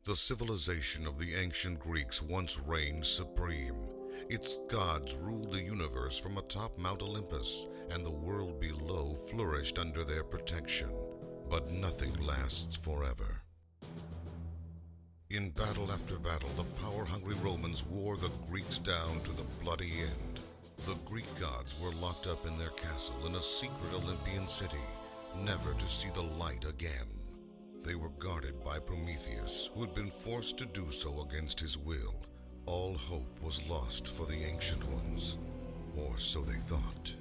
The civilization of the ancient Greeks once reigned supreme. Its gods ruled the universe from atop Mount Olympus, and the world below flourished under their protection. But nothing lasts forever. In battle after battle, the power-hungry Romans wore the Greeks down to the bloody end. The Greek gods were locked up in their castle in a secret Olympian city, never to see the light again. They were guarded by Prometheus, who had been forced to do so against his will. All hope was lost for the Ancient Ones, or so they thought.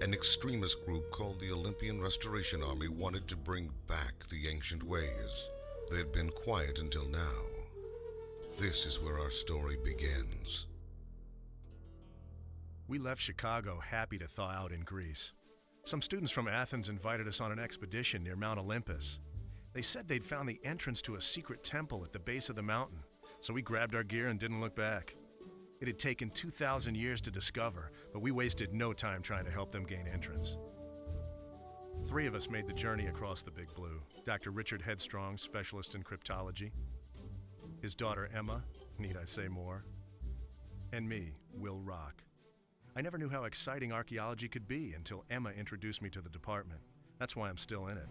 An extremist group called the Olympian Restoration Army wanted to bring back the ancient ways. They had been quiet until now. This is where our story begins. We left Chicago happy to thaw out in Greece. Some students from Athens invited us on an expedition near Mount Olympus. They said they'd found the entrance to a secret temple at the base of the mountain, so we grabbed our gear and didn't look back. It had taken 2,000 years to discover, but we wasted no time trying to help them gain entrance. 3 of us made the journey across the Big Blue. Dr. Richard Headstrong, specialist in cryptology. His daughter Emma, need I say more? And me, Will Rock. I never knew how exciting archaeology could be until Emma introduced me to the department. That's why I'm still in it.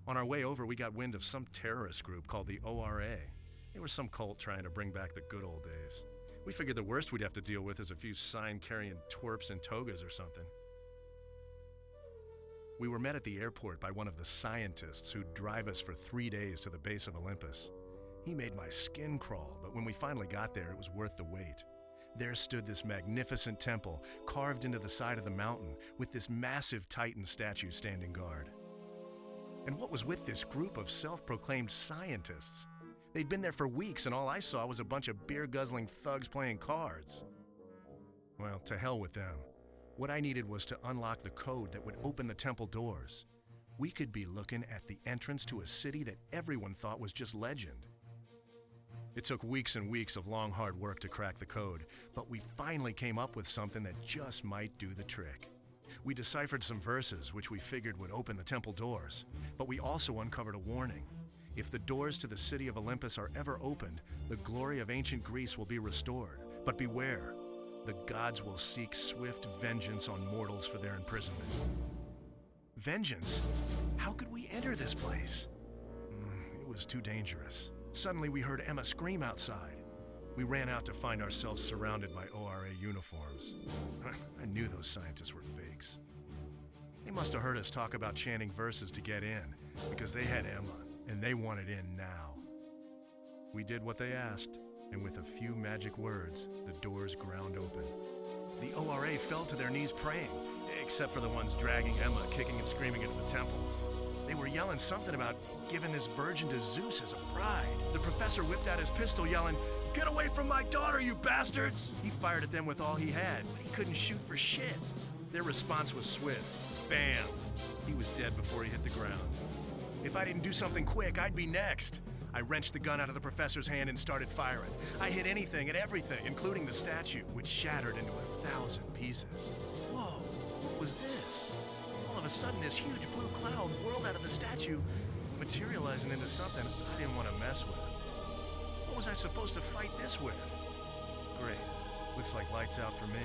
On our way over, we got wind of some terrorist group called the ORA. They were some cult trying to bring back the good old days. We figured the worst we'd have to deal with is a few sign-carrying twerps in togas or something. We were met at the airport by one of the scientists who'd drive us for 3 days to the base of Olympus. He made my skin crawl, but when we finally got there, it was worth the wait. There stood this magnificent temple, carved into the side of the mountain, with this massive Titan statue standing guard. And what was with this group of self-proclaimed scientists? They'd been there for weeks, and all I saw was a bunch of beer-guzzling thugs playing cards. Well, to hell with them. What I needed was to unlock the code that would open the temple doors. We could be looking at the entrance to a city that everyone thought was just legend. It took weeks and weeks of long, hard work to crack the code, but we finally came up with something that just might do the trick. We deciphered some verses, which we figured would open the temple doors, but we also uncovered a warning. If the doors to the city of Olympus are ever opened, the glory of ancient Greece will be restored. But beware, the gods will seek swift vengeance on mortals for their imprisonment. Vengeance? How could we enter this place? It was too dangerous. Suddenly we heard Emma scream outside. We ran out to find ourselves surrounded by ORA uniforms. I knew those scientists were fakes. They must have heard us talk about chanting verses to get in, because they had Emma, and they wanted in now. We did what they asked, and with a few magic words, the doors ground open. The ORA fell to their knees praying, except for the ones dragging Emma, kicking and screaming into the temple. They were yelling something about giving this virgin to Zeus as a bride. The professor whipped out his pistol yelling, "Get away from my daughter, you bastards!" He fired at them with all he had, but he couldn't shoot for shit. Their response was swift. Bam! He was dead before he hit the ground. If I didn't do something quick, I'd be next. I wrenched the gun out of the professor's hand and started firing. I hit anything and everything, including the statue, which shattered into 1,000 pieces. Whoa, what was this? All of a sudden, this huge blue cloud whirled out of the statue, materializing into something I didn't want to mess with. What was I supposed to fight this with? Great. Looks like lights out for me.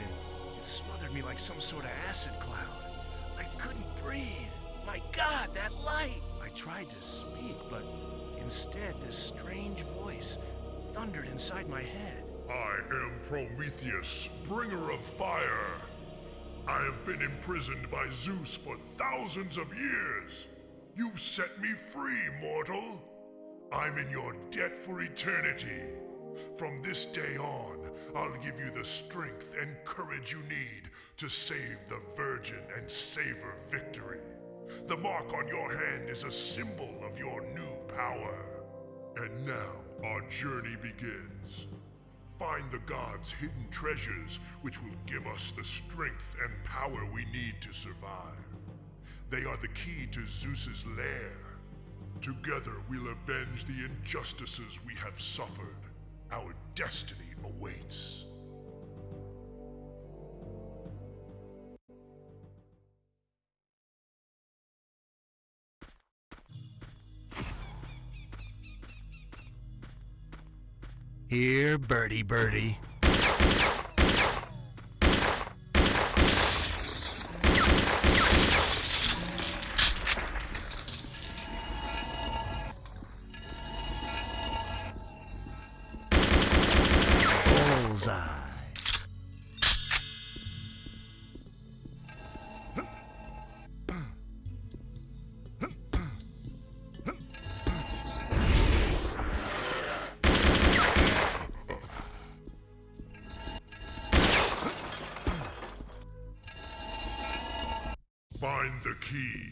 It smothered me like some sort of acid cloud. I couldn't breathe. My God, that light! I tried to speak, but instead this strange voice thundered inside my head. I am Prometheus, bringer of fire. I have been imprisoned by Zeus for thousands of years. You've set me free, mortal. I'm in your debt for eternity. From this day on, I'll give you the strength and courage you need to save the Virgin and savor victory. The mark on your hand is a symbol of your new power. And now, our journey begins. Find the gods' hidden treasures, which will give us the strength and power we need to survive. They are the key to Zeus's lair. Together we'll avenge the injustices we have suffered. Our destiny awaits. Here, birdie, birdie. Bullseye. Find the key.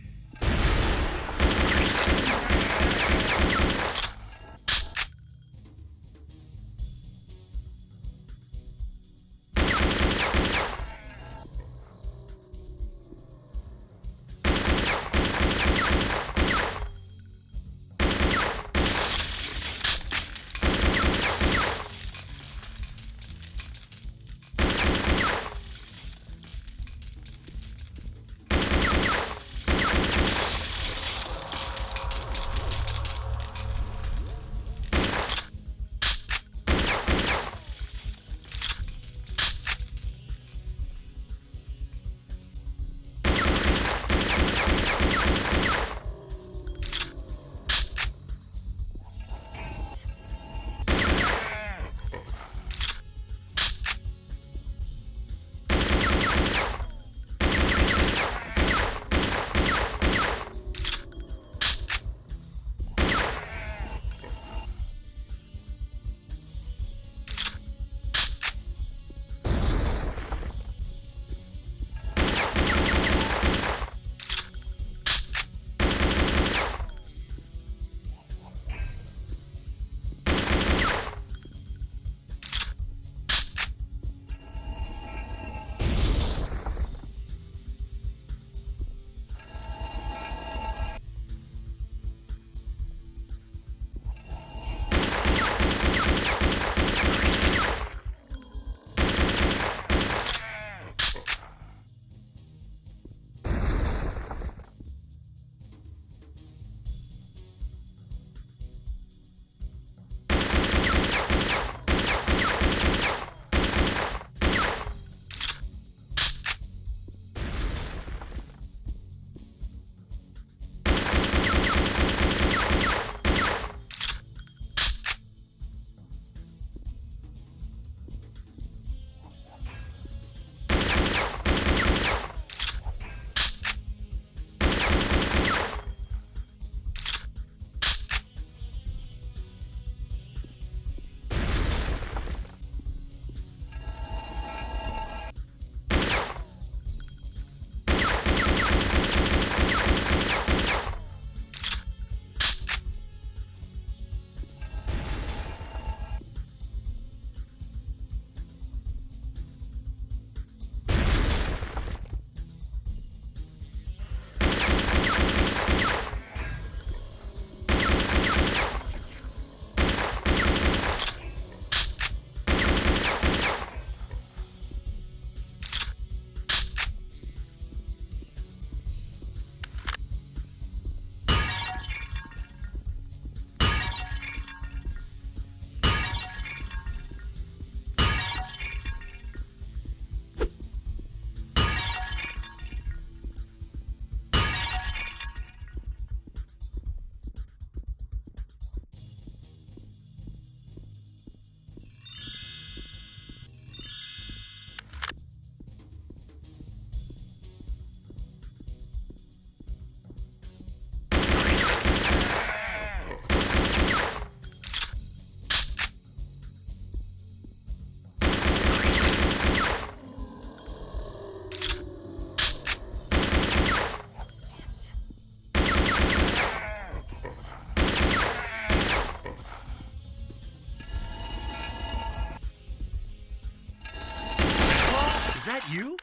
Is that you?